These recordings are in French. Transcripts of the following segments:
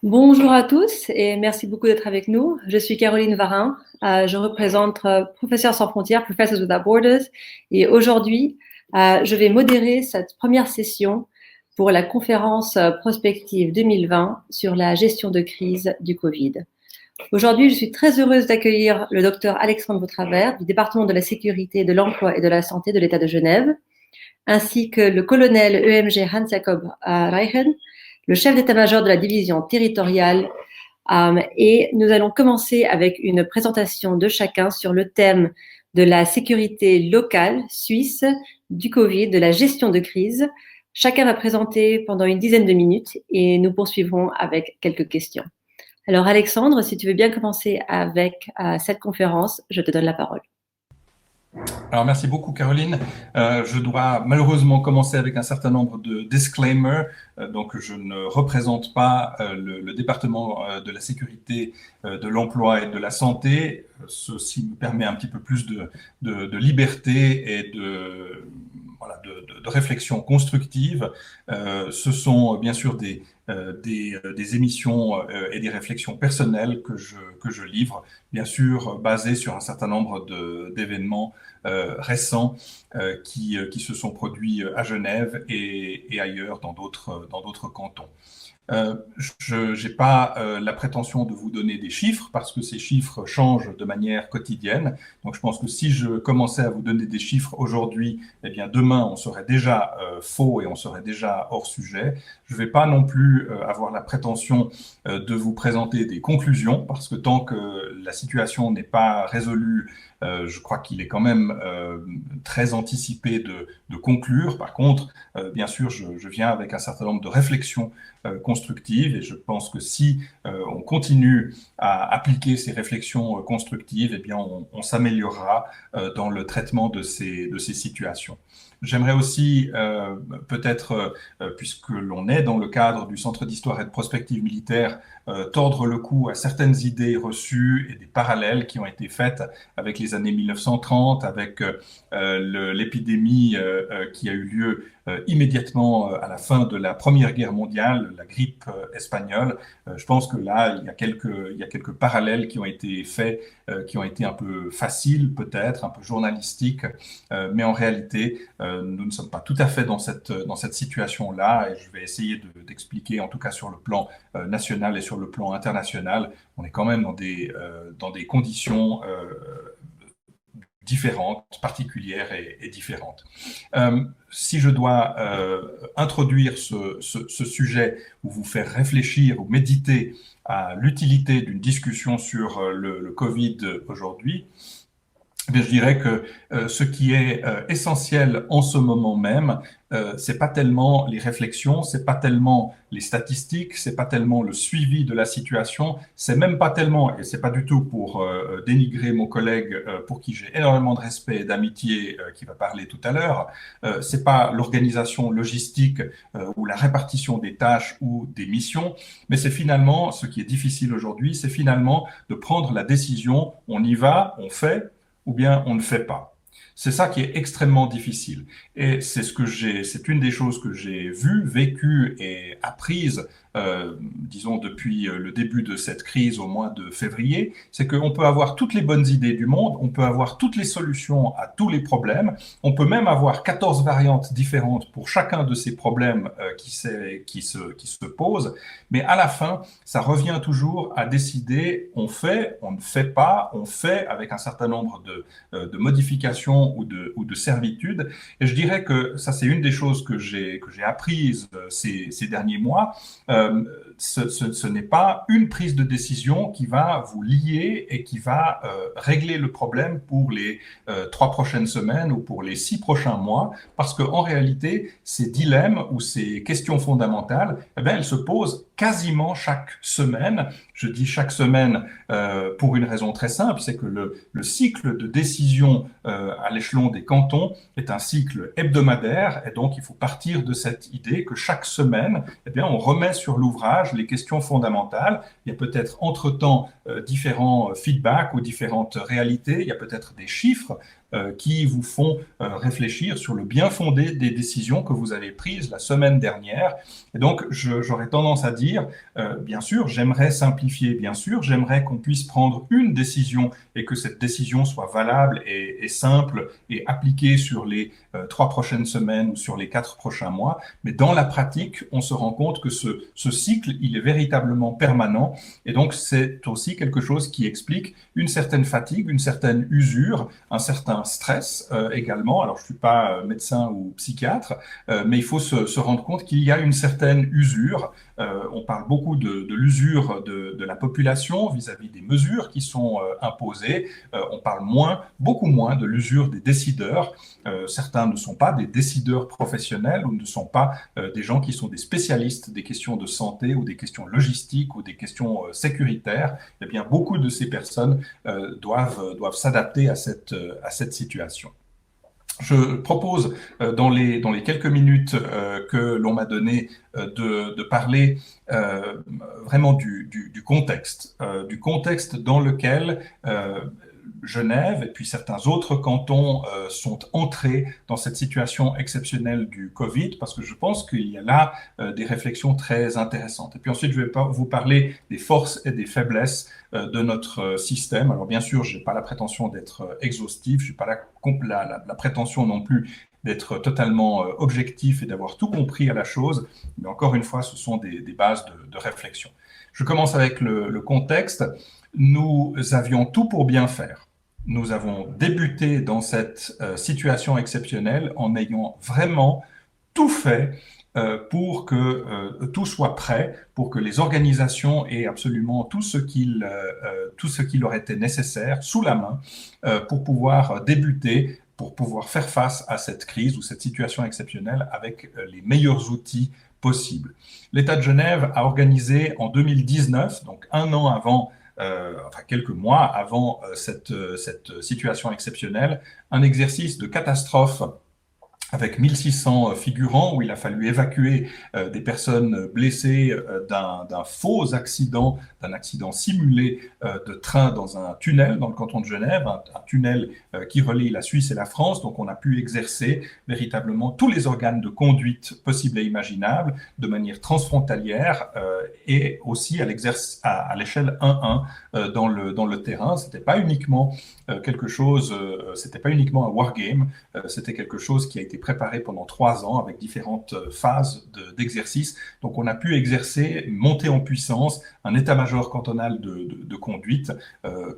Bonjour à tous et merci beaucoup d'être avec nous. Je suis Caroline Varin. Je représente Professeurs sans frontières, Professors Without Borders. Et aujourd'hui, je vais modérer cette première session pour la conférence prospective 2020 sur la gestion de crise du Covid. Aujourd'hui, je suis très heureuse d'accueillir le docteur Alexandre Vautravers du département de la sécurité, de l'emploi et de la santé de l'État de Genève, ainsi que le colonel EMG Hans-Jakob Reichen, le chef d'état-major de la division territoriale. Et nous allons commencer avec une présentation de chacun sur le thème de la sécurité locale suisse, du Covid, de la gestion de crise. Chacun va présenter pendant une dizaine de minutes et nous poursuivrons avec quelques questions. Alors Alexandre, si tu veux bien commencer avec cette conférence, je te donne la parole. Alors, merci beaucoup, Caroline. Je dois malheureusement commencer avec un certain nombre de disclaimers. Donc, je ne représente pas le département de la sécurité, de l'emploi et de la santé. Ceci me permet un petit peu plus de liberté et de réflexion constructive. Ce sont bien sûr des émissions et des réflexions personnelles que je livre, bien sûr basées sur un certain nombre d'événements récents qui se sont produits à Genève et ailleurs dans d'autres cantons. Je n'ai pas la prétention de vous donner des chiffres parce que ces chiffres changent de manière quotidienne. Donc, je pense que si je commençais à vous donner des chiffres aujourd'hui, eh bien, demain, on serait déjà faux et on serait déjà hors sujet. Je ne vais pas non plus avoir la prétention de vous présenter des conclusions parce que tant que la situation n'est pas résolue, je crois qu'il est quand même très anticipé de conclure. Par contre, bien sûr, je viens avec un certain nombre de réflexions constructives et je pense que si on continue à appliquer ces réflexions constructives, eh bien, on s'améliorera dans le traitement de ces situations. J'aimerais aussi, peut-être, puisque l'on est dans le cadre du Centre d'histoire et de prospective militaire, tordre le cou à certaines idées reçues et des parallèles qui ont été faites avec les années 1930, avec l'épidémie qui a eu lieu immédiatement à la fin de la Première Guerre mondiale, la grippe espagnole. Je pense que là, il y a quelques parallèles qui ont été faits, qui ont été un peu faciles peut-être, un peu journalistiques, mais en réalité, nous ne sommes pas tout à fait dans cette situation-là et je vais essayer d'expliquer, en tout cas sur le plan national et sur le plan international, on est quand même dans des conditions différentes, particulières et différentes. Si je dois introduire ce sujet ou vous faire réfléchir ou méditer à l'utilité d'une discussion sur le Covid aujourd'hui, je dirais que ce qui est essentiel en ce moment même, c'est pas tellement les réflexions, c'est pas tellement les statistiques, c'est pas tellement le suivi de la situation, c'est même pas tellement, et c'est pas du tout pour dénigrer mon collègue pour qui j'ai énormément de respect et d'amitié qui va parler tout à l'heure, c'est pas l'organisation logistique ou la répartition des tâches ou des missions, mais c'est finalement, ce qui est difficile aujourd'hui, c'est finalement de prendre la décision, on y va, on fait, ou bien on ne fait pas. C'est ça qui est extrêmement difficile. Et c'est une des choses que j'ai vues, vécues et apprises, disons, depuis le début de cette crise au mois de février, c'est qu'on peut avoir toutes les bonnes idées du monde, on peut avoir toutes les solutions à tous les problèmes, on peut même avoir 14 variantes différentes pour chacun de ces problèmes qui se posent, mais à la fin, ça revient toujours à décider, on fait, on ne fait pas, on fait avec un certain nombre de modifications ou de servitudes. Et je dirais que ça, c'est une des choses que j'ai apprises ces derniers mois. Ce n'est pas une prise de décision qui va vous lier et qui va régler le problème pour les 3 prochaines semaines ou pour les 6 prochains mois, parce qu'en réalité, ces dilemmes ou ces questions fondamentales, eh bien, elles se posent quasiment chaque semaine. Je dis chaque semaine pour une raison très simple, c'est que le cycle de décision à l'échelon des cantons est un cycle hebdomadaire et donc il faut partir de cette idée que chaque semaine, eh bien, on remet sur l'ouvrage les questions fondamentales. Il y a peut-être entre-temps différents feedbacks ou différentes réalités, il y a peut-être des chiffres qui vous font réfléchir sur le bien fondé des décisions que vous avez prises la semaine dernière. Et donc, j'aurais tendance à dire, bien sûr, j'aimerais simplifier, bien sûr, j'aimerais qu'on puisse prendre une décision et que cette décision soit valable et simple et appliquée sur les 3 prochaines semaines ou sur les 4 prochains mois. Mais dans la pratique, on se rend compte que ce cycle, il est véritablement permanent. Et donc, c'est aussi quelque chose qui explique une certaine fatigue, une certaine usure, un certain stress également. Alors, je ne suis pas médecin ou psychiatre, mais il faut se rendre compte qu'il y a une certaine usure. On parle beaucoup de l'usure de la population vis-à-vis des mesures qui sont imposées. On parle beaucoup moins de l'usure des décideurs. Certains ne sont pas des décideurs professionnels ou ne sont pas des gens qui sont des spécialistes des questions de santé ou des questions logistiques ou des questions sécuritaires. Eh bien, beaucoup de ces personnes doivent s'adapter à cette situation. Je propose, dans les quelques minutes que l'on m'a donné, de parler vraiment du contexte dans lequel Genève et puis certains autres cantons sont entrés dans cette situation exceptionnelle du Covid, parce que je pense qu'il y a là des réflexions très intéressantes. Et puis ensuite, je vais vous parler des forces et des faiblesses de notre système. Alors bien sûr, je n'ai pas la prétention d'être exhaustif, je n'ai pas la prétention non plus d'être totalement objectif et d'avoir tout compris à la chose, mais encore une fois, ce sont des bases de réflexion. Je commence avec le contexte. Nous avions tout pour bien faire. Nous avons débuté dans cette situation exceptionnelle en ayant vraiment tout fait pour que tout soit prêt, pour que les organisations aient absolument tout ce qu'il leur était nécessaire sous la main pour pouvoir débuter, pour pouvoir faire face à cette crise ou cette situation exceptionnelle avec les meilleurs outils possibles. L'État de Genève a organisé en 2019, donc un an avant, quelques mois avant cette situation exceptionnelle, un exercice de catastrophe avec 1600 figurants où il a fallu évacuer des personnes blessées d'un faux accident, d'un accident simulé de train dans un tunnel dans le canton de Genève, un tunnel qui relie la Suisse et la France. Donc on a pu exercer véritablement tous les organes de conduite possibles et imaginables de manière transfrontalière et aussi à l'échelle 1-1 dans le terrain. C'était pas uniquement c'était pas uniquement un wargame, c'était quelque chose qui a été préparé pendant 3 ans avec différentes phases d'exercice. Donc on a pu exercer, monter en puissance un état-major cantonal de conduite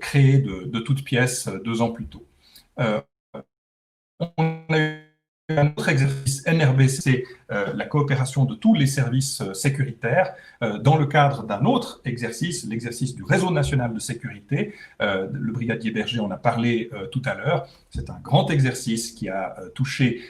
créé de toutes pièces 2 ans plus tôt. On a eu un autre exercice NRBC, la coopération de tous les services sécuritaires, dans le cadre d'un autre exercice, l'exercice du réseau national de sécurité. Le brigadier Berger en a parlé tout à l'heure. C'est un grand exercice qui a touché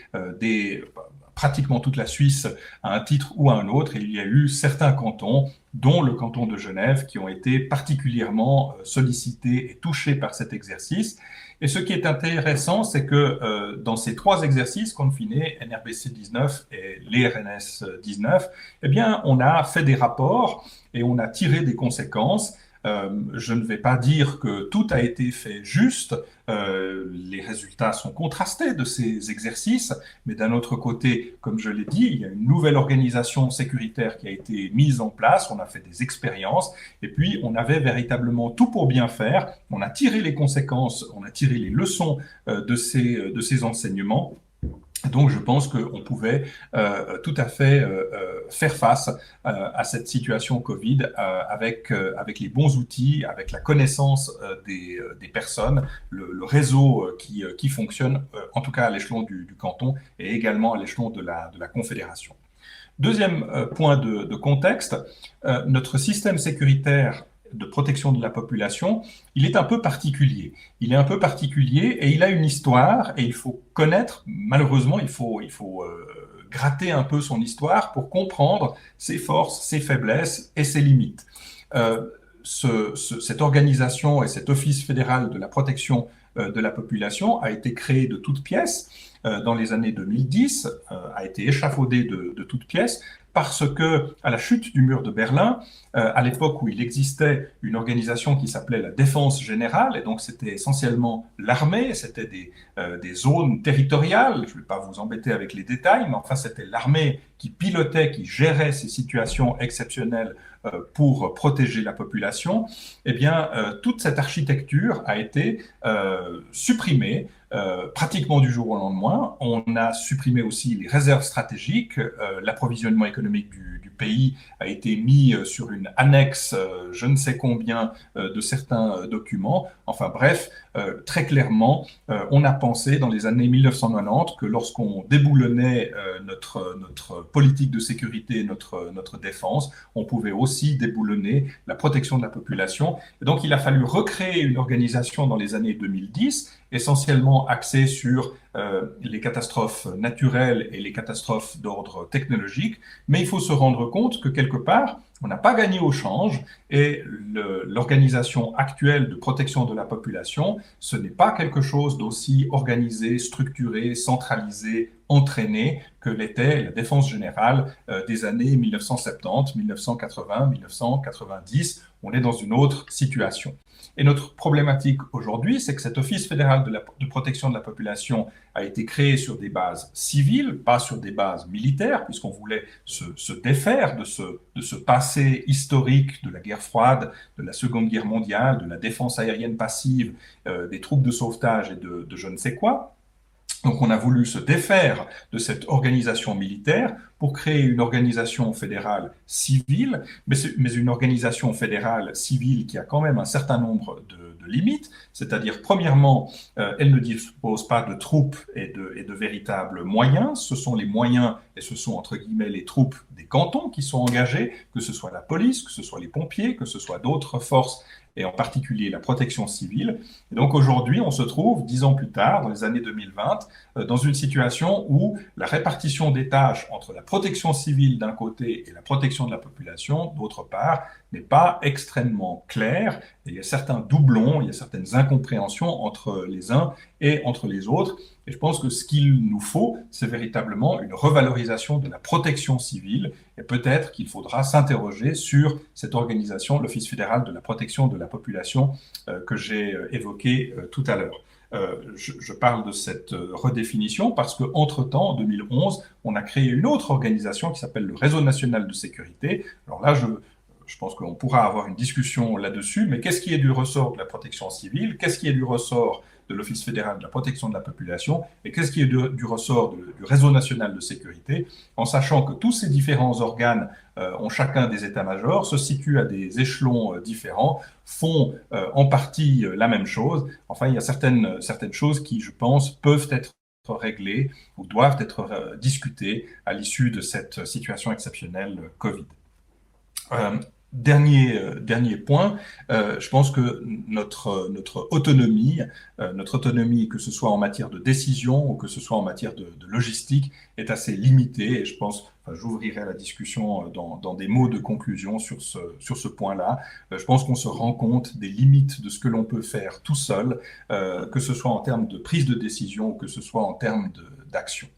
pratiquement toute la Suisse à un titre ou à un autre. Et il y a eu certains cantons, dont le canton de Genève, qui ont été particulièrement sollicités et touchés par cet exercice. Et ce qui est intéressant, c'est que dans ces 3 exercices, confinés, NRBC 19 et l'ERNS 19, eh bien, on a fait des rapports et on a tiré des conséquences. Je ne vais pas dire que tout a été fait juste, les résultats sont contrastés de ces exercices, mais d'un autre côté, comme je l'ai dit, il y a une nouvelle organisation sécuritaire qui a été mise en place, on a fait des expériences, et puis on avait véritablement tout pour bien faire, on a tiré les conséquences, on a tiré les leçons de ces enseignements. Donc, je pense qu'on pouvait tout à fait faire face à cette situation Covid avec les bons outils, avec la connaissance des personnes, le réseau qui fonctionne, en tout cas à l'échelon du canton et également à l'échelon de la confédération. Deuxième point de contexte, notre système sécuritaire de protection de la population, il est un peu particulier. Il est un peu particulier et il a une histoire et il faut connaître, malheureusement, il faut gratter un peu son histoire pour comprendre ses forces, ses faiblesses et ses limites. Cette organisation et cet office fédéral de la protection de la population a été créé de toutes pièces dans les années 2010, a été échafaudé de toutes pièces parce que à la chute du mur de Berlin, à l'époque où il existait une organisation qui s'appelait la Défense générale, et donc c'était essentiellement l'armée, c'était des zones territoriales, je ne vais pas vous embêter avec les détails, mais enfin c'était l'armée qui pilotait, qui gérait ces situations exceptionnelles pour protéger la population. Eh bien, toute cette architecture a été supprimée pratiquement du jour au lendemain. On a supprimé aussi les réserves stratégiques. L'approvisionnement économique du pays a été mis sur une annexe, je ne sais combien, de certains documents. Enfin bref, très clairement, on a pensé dans les années 1990 que lorsqu'on déboulonnait notre politique de sécurité, notre défense, on pouvait aussi déboulonner la protection de la population. Et donc il a fallu recréer une organisation dans les années 2010, essentiellement axée sur les catastrophes naturelles et les catastrophes d'ordre technologique, mais il faut se rendre compte que quelque part, on n'a pas gagné au change et l'organisation actuelle de protection de la population, ce n'est pas quelque chose d'aussi organisé, structuré, centralisé, entraîné que l'était la défense générale des années 1970, 1980, 1990. On est dans une autre situation. Et notre problématique aujourd'hui, c'est que cet Office fédéral de protection de la population a été créé sur des bases civiles, pas sur des bases militaires, puisqu'on voulait se défaire de ce passé historique de la guerre froide, de la Seconde Guerre mondiale, de la défense aérienne passive, des troupes de sauvetage et de je ne sais quoi. Donc on a voulu se défaire de cette organisation militaire pour créer une organisation fédérale civile, mais une organisation fédérale civile qui a quand même un certain nombre de limites, c'est-à-dire premièrement, elle ne dispose pas de troupes et de véritables moyens, ce sont les moyens et ce sont entre guillemets les troupes des cantons qui sont engagés, que ce soit la police, que ce soit les pompiers, que ce soit d'autres forces et en particulier la protection civile. Et donc aujourd'hui, on se trouve, 10 ans plus tard, dans les années 2020, dans une situation où la répartition des tâches entre la protection civile d'un côté et la protection de la population d'autre part n'est pas extrêmement claire. Et il y a certains doublons, il y a certaines incompréhensions entre les uns et entre les autres. Et je pense que ce qu'il nous faut, c'est véritablement une revalorisation de la protection civile. Et peut-être qu'il faudra s'interroger sur cette organisation, l'Office fédéral de la protection de la population que j'ai évoqué tout à l'heure. Je parle de cette redéfinition parce qu'entre-temps, en 2011, on a créé une autre organisation qui s'appelle le Réseau national de sécurité. Alors là, je pense qu'on pourra avoir une discussion là-dessus, mais qu'est-ce qui est du ressort de la protection civile? Qu'est-ce qui est du ressort de l'Office fédéral de la protection de la population? Et qu'est-ce qui est du ressort du Réseau national de sécurité? En sachant que tous ces différents organes ont chacun des états-majors, se situent à des échelons différents, font en partie la même chose. Enfin, il y a certaines choses qui, je pense, peuvent être réglées ou doivent être discutées à l'issue de cette situation exceptionnelle Covid. Dernier point, je pense que notre autonomie, que ce soit en matière de décision ou que ce soit en matière de logistique, est assez limitée. Et je pense, enfin, j'ouvrirai la discussion dans des mots de conclusion sur ce point-là. Je pense qu'on se rend compte des limites de ce que l'on peut faire tout seul, que ce soit en termes de prise de décision ou que ce soit en termes d'action.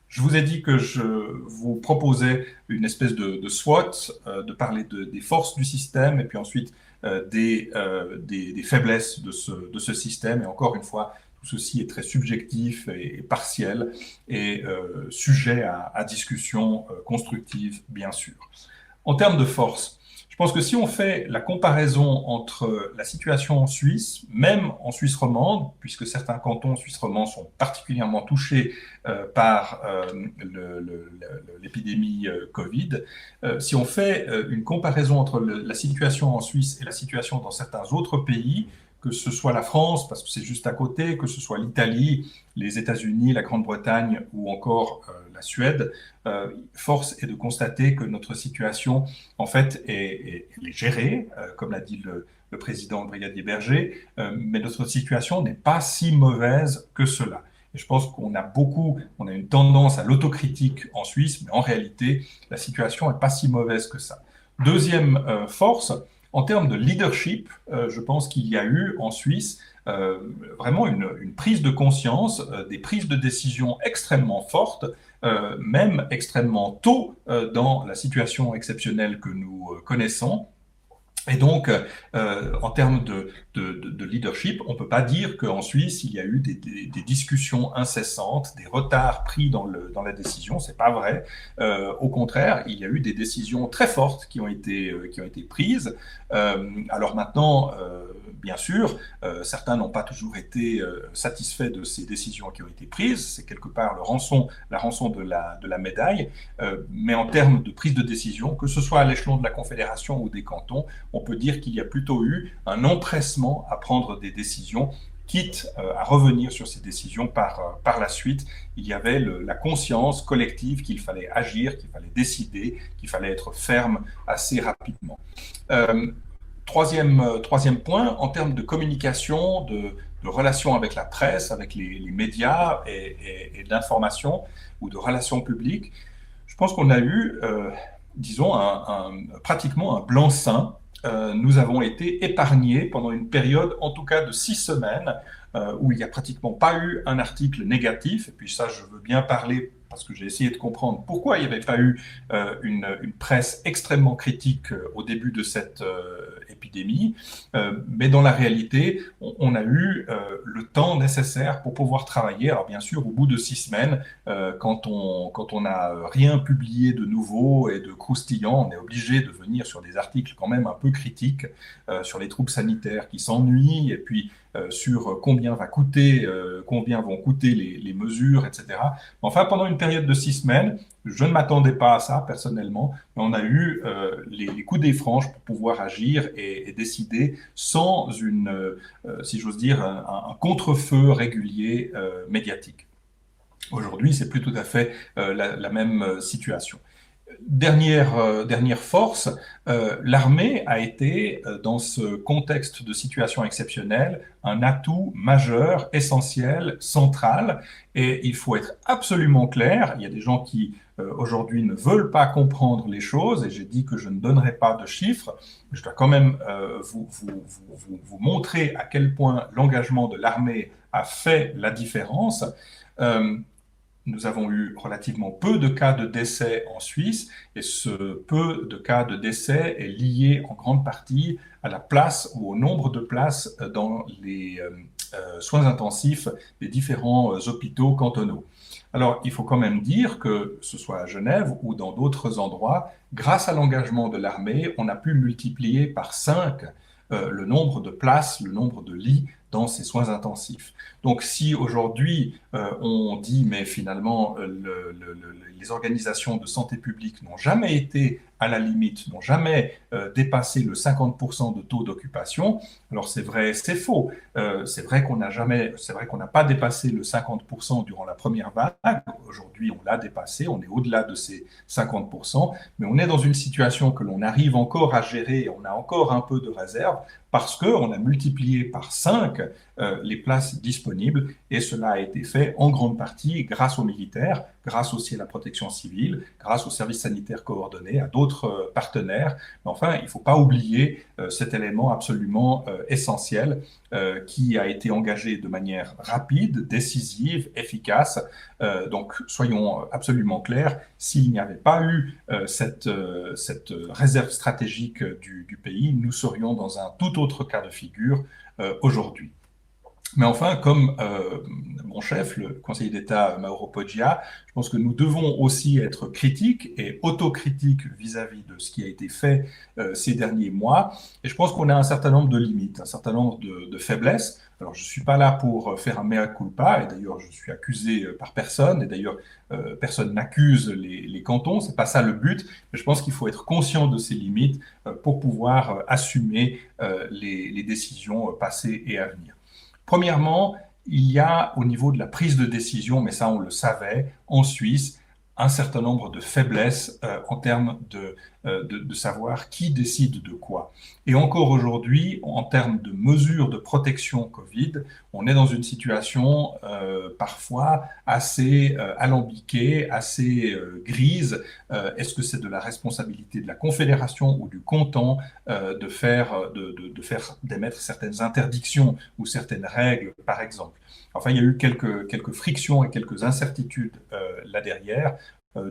Je vous ai dit que je vous proposais une espèce de SWOT, de parler des forces du système et puis ensuite des faiblesses de ce système. Et encore une fois, tout ceci est très subjectif et partiel et sujet à discussion constructive, bien sûr. En termes de force, je pense que si on fait la comparaison entre la situation en Suisse, même en Suisse romande, puisque certains cantons suisses romands sont particulièrement touchés par l'épidémie Covid, si on fait une comparaison entre la situation en Suisse et la situation dans certains autres pays, que ce soit la France, parce que c'est juste à côté, que ce soit l'Italie, les États-Unis, la Grande-Bretagne ou encore la Suède, force est de constater que notre situation, en fait, est gérée, comme l'a dit le président, le brigadier Berger, mais notre situation n'est pas si mauvaise que cela. Et je pense qu'on a une tendance à l'autocritique en Suisse, mais en réalité, la situation n'est pas si mauvaise que ça. Deuxième force, en termes de leadership, je pense qu'il y a eu en Suisse vraiment une prise de conscience, des prises de décision extrêmement fortes même extrêmement tôt dans la situation exceptionnelle que nous connaissons. Et donc, en termes de leadership, on ne peut pas dire qu'en Suisse, il y a eu des discussions incessantes, des retards pris dans la décision. C'est pas vrai. Au contraire, il y a eu des décisions très fortes qui ont été prises. Alors maintenant, bien sûr, certains n'ont pas toujours été satisfaits de ces décisions qui ont été prises. C'est quelque part la rançon de la médaille. Mais en termes de prise de décision, que ce soit à l'échelon de la Confédération ou des cantons, on peut dire qu'il y a plutôt eu un empressement à prendre des décisions, quitte à revenir sur ces décisions par la suite. Il y avait la conscience collective qu'il fallait agir, qu'il fallait décider, qu'il fallait être ferme assez rapidement. Troisième point, en termes de communication, de relations avec la presse, avec les médias et d'information ou de relations publiques, je pense qu'on a eu, disons, pratiquement un blanc-seing. Nous avons été épargnés pendant une période, en tout cas de 6 semaines, où il n'y a pratiquement pas eu un article négatif. Et puis ça, je veux bien parler parce que j'ai essayé de comprendre pourquoi il n'y avait pas eu une presse extrêmement critique au début de cette épidémie. Mais dans la réalité, on a eu le temps nécessaire pour pouvoir travailler. Alors bien sûr, au bout de 6 semaines, quand on n'a rien publié de nouveau et de croustillant, on est obligé de venir sur des articles quand même un peu critiques sur les troubles sanitaires qui s'ennuient et puis sur combien vont coûter les mesures, etc. Enfin, pendant une période de 6 semaines, je ne m'attendais pas à ça personnellement, mais on a eu les coups des franges pour pouvoir agir et décider sans si j'ose dire, un contre-feu régulier médiatique. Aujourd'hui, c'est plus tout à fait la même situation. Dernière force, l'armée a été, dans ce contexte de situation exceptionnelle, un atout majeur, essentiel, central. Et il faut être absolument clair, il y a des gens qui aujourd'hui ne veulent pas comprendre les choses, et j'ai dit que je ne donnerai pas de chiffres. Je dois quand même vous montrer à quel point l'engagement de l'armée a fait la différence. Nous avons eu relativement peu de cas de décès en Suisse et ce peu de cas de décès est lié en grande partie à la place ou au nombre de places dans les soins intensifs des différents hôpitaux cantonaux. Alors, il faut quand même dire que ce soit à Genève ou dans d'autres endroits, grâce à l'engagement de l'armée, on a pu multiplier par 5 le nombre de places, le nombre de lits dans ces soins intensifs. Donc si aujourd'hui on dit mais finalement les organisations de santé publique n'ont jamais été à la limite, n'ont jamais dépassé le 50% de taux d'occupation, alors c'est vrai, c'est faux. C'est vrai qu'on n'a pas dépassé le 50% durant la première vague. Aujourd'hui, on l'a dépassé, on est au-delà de ces 50%, mais on est dans une situation que l'on arrive encore à gérer et on a encore un peu de réserve parce qu'on a multiplié par 5 les places disponibles et cela a été fait en grande partie grâce aux militaires, grâce aussi à la protection civile, grâce aux services sanitaires coordonnés, à d'autres partenaires. Mais enfin, il ne faut pas oublier cet élément absolument essentiel qui a été engagé de manière rapide, décisive, efficace. Donc, soyons absolument clairs, s'il n'y avait pas eu cette réserve stratégique du pays, nous serions dans un tout autre cas de figure aujourd'hui. Mais enfin, comme mon chef, le conseiller d'État Mauro Poggia, je pense que nous devons aussi être critiques et autocritiques vis-à-vis de ce qui a été fait ces derniers mois. Et je pense qu'on a un certain nombre de limites, un certain nombre de faiblesses. Alors, je ne suis pas là pour faire un mea culpa, et d'ailleurs, je suis accusé par personne, et d'ailleurs, personne n'accuse les cantons, c'est pas ça le but, mais je pense qu'il faut être conscient de ces limites pour pouvoir assumer les décisions passées et à venir. Premièrement, il y a au niveau de la prise de décision, mais ça on le savait, en Suisse, un certain nombre de faiblesses en termes de savoir qui décide de quoi. Et encore aujourd'hui, en termes de mesures de protection Covid, on est dans une situation parfois assez alambiquée, assez grise. Est-ce que c'est de la responsabilité de la Confédération ou du canton de faire d'émettre certaines interdictions ou certaines règles, par exemple? Enfin, il y a eu quelques frictions et quelques incertitudes là derrière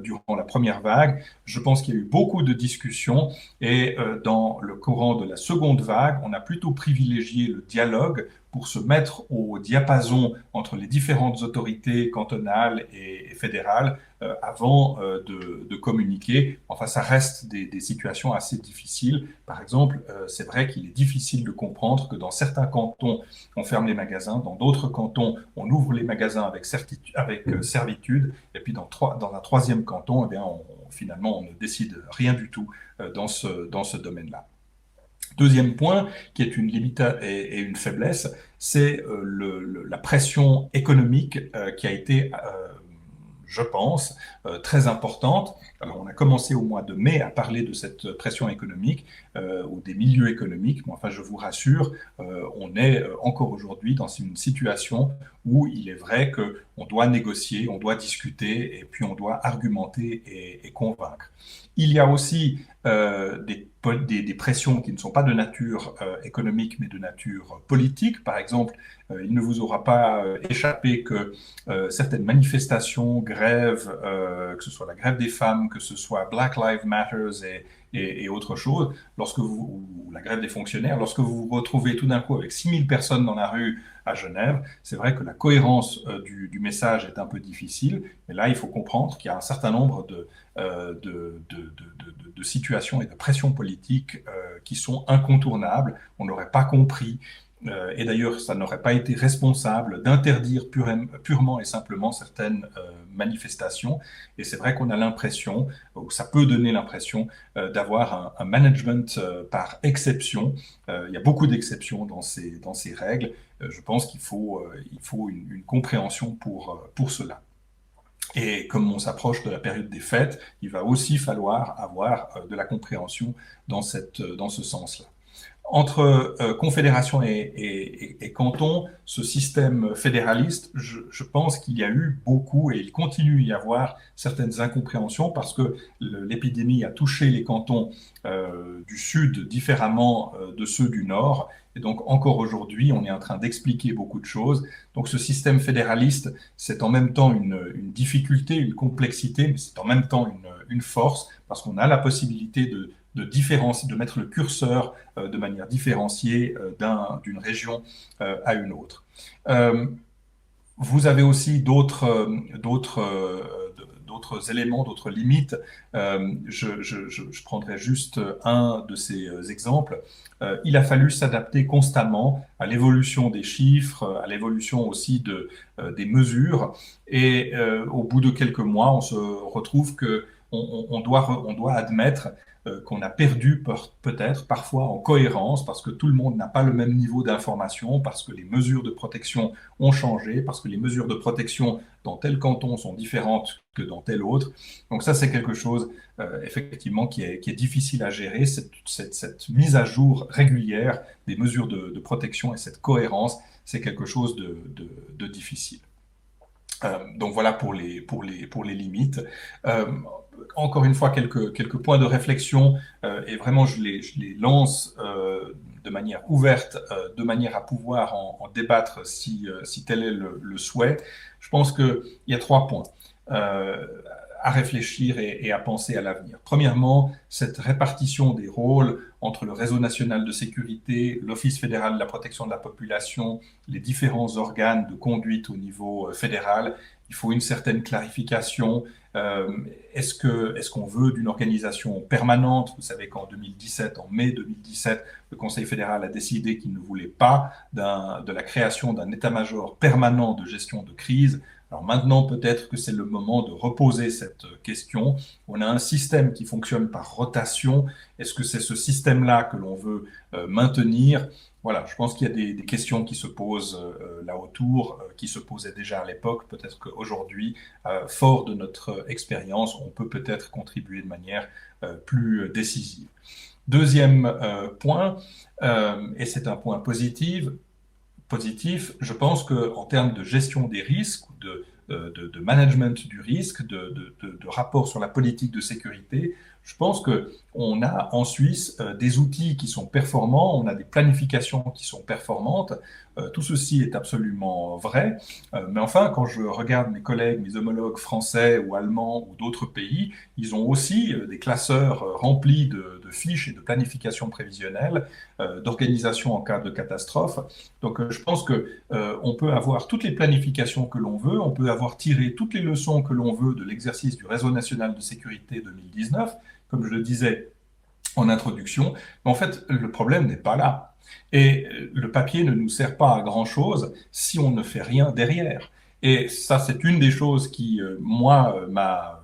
durant la première vague. Je pense qu'il y a eu beaucoup de discussions et dans le courant de la seconde vague, on a plutôt privilégié le dialogue pour se mettre au diapason entre les différentes autorités cantonales et fédérales avant de communiquer. Enfin, ça reste des situations assez difficiles. Par exemple, c'est vrai qu'il est difficile de comprendre que dans certains cantons, on ferme les magasins, dans d'autres cantons, on ouvre les magasins avec servitude, et puis dans un troisième canton, eh bien, finalement, on ne décide rien du tout dans ce domaine-là. Deuxième point, qui est une limite et une faiblesse, c'est la pression économique qui a été, je pense, très importante. Alors, on a commencé au mois de mai à parler de cette pression économique ou des milieux économiques, mais enfin, je vous rassure, on est encore aujourd'hui dans une situation où il est vrai qu'on doit négocier, on doit discuter et puis on doit argumenter et convaincre. Il y a aussi des pressions qui ne sont pas de nature économique, mais de nature politique. Par exemple, il ne vous aura pas échappé que certaines manifestations, grèves, que ce soit la grève des femmes, que ce soit Black Lives Matter et autre chose, ou la grève des fonctionnaires, lorsque vous vous retrouvez tout d'un coup avec 6000 personnes dans la rue à Genève, c'est vrai que la cohérence du message est un peu difficile, mais là, il faut comprendre qu'il y a un certain nombre de situations et de pressions politiques qui sont incontournables. On n'aurait pas compris et d'ailleurs, ça n'aurait pas été responsable d'interdire purement et simplement certaines manifestations. Et c'est vrai qu'on a l'impression, ou ça peut donner l'impression, d'avoir un management par exception. Il y a beaucoup d'exceptions dans ces règles. Je pense qu'il faut une compréhension pour cela. Et comme on s'approche de la période des fêtes, il va aussi falloir avoir de la compréhension dans ce sens-là. Entre confédération et canton, ce système fédéraliste, je pense qu'il y a eu beaucoup et il continue à y avoir certaines incompréhensions parce que l'épidémie a touché les cantons du sud différemment de ceux du nord. Et donc encore aujourd'hui, on est en train d'expliquer beaucoup de choses. Donc ce système fédéraliste, c'est en même temps une difficulté, une complexité, mais c'est en même temps une force parce qu'on a la possibilité de mettre le curseur de manière différenciée d'une région à une autre. Vous avez aussi d'autres éléments, d'autres limites. Je prendrai juste un de ces exemples. Il a fallu s'adapter constamment à l'évolution des chiffres, à l'évolution aussi des mesures. Et au bout de quelques mois, on se retrouve que on doit admettre qu'on a perdu peut-être parfois en cohérence parce que tout le monde n'a pas le même niveau d'information, parce que les mesures de protection ont changé, parce que les mesures de protection dans tel canton sont différentes que dans tel autre. Donc ça, c'est quelque chose effectivement qui est difficile à gérer, cette mise à jour régulière des mesures de protection et cette cohérence, c'est quelque chose de difficile. Donc voilà pour les limites. Encore une fois, quelques points de réflexion et vraiment je les lance de manière ouverte, de manière à pouvoir en débattre si tel est le souhait. Je pense qu'il y a 3 points à réfléchir et à penser à l'avenir. Premièrement, cette répartition des rôles entre le Réseau national de sécurité, l'Office fédéral de la protection de la population, les différents organes de conduite au niveau fédéral. Il faut une certaine clarification. Est-ce qu'on veut d'une organisation permanente? Vous savez qu'en 2017, en mai 2017, le Conseil fédéral a décidé qu'il ne voulait pas de la création d'un état-major permanent de gestion de crise. Alors maintenant, peut-être que c'est le moment de reposer cette question. On a un système qui fonctionne par rotation. Est-ce que c'est ce système-là que l'on veut maintenir? Voilà, je pense qu'il y a des questions qui se posent là autour, qui se posaient déjà à l'époque. Peut-être qu'aujourd'hui, fort de notre expérience, on peut peut-être contribuer de manière plus décisive. Deuxième point, et c'est un point positif, je pense qu'en termes de gestion des risques, de management du risque, de rapport sur la politique de sécurité, je pense qu'on a en Suisse des outils qui sont performants, on a des planifications qui sont performantes. Tout ceci est absolument vrai. Mais enfin, quand je regarde mes collègues, mes homologues français ou allemands ou d'autres pays, ils ont aussi des classeurs remplis de fiches et de planification prévisionnelle, d'organisation en cas de catastrophe. Donc, je pense que on peut avoir toutes les planifications que l'on veut, on peut avoir tiré toutes les leçons que l'on veut de l'exercice du Réseau national de sécurité 2019, comme je le disais en introduction, mais en fait, le problème n'est pas là. Et le papier ne nous sert pas à grand-chose si on ne fait rien derrière. Et ça, c'est une des choses qui, moi, m'a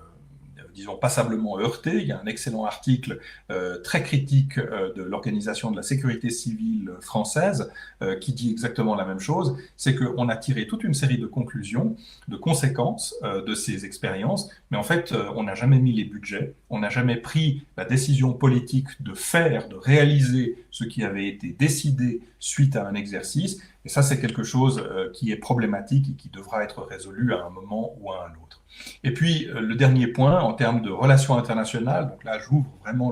disons, passablement heurté. Il y a un excellent article très critique de l'Organisation de la sécurité civile française qui dit exactement la même chose. C'est qu'on a tiré toute une série de conclusions, de conséquences de ces expériences, mais en fait, on n'a jamais mis les budgets, on n'a jamais pris la décision politique de faire, de réaliser ce qui avait été décidé suite à un exercice. Et ça, c'est quelque chose qui est problématique et qui devra être résolu à un moment ou à un autre. Et puis, le dernier point, en termes de relations internationales, donc là, j'ouvre vraiment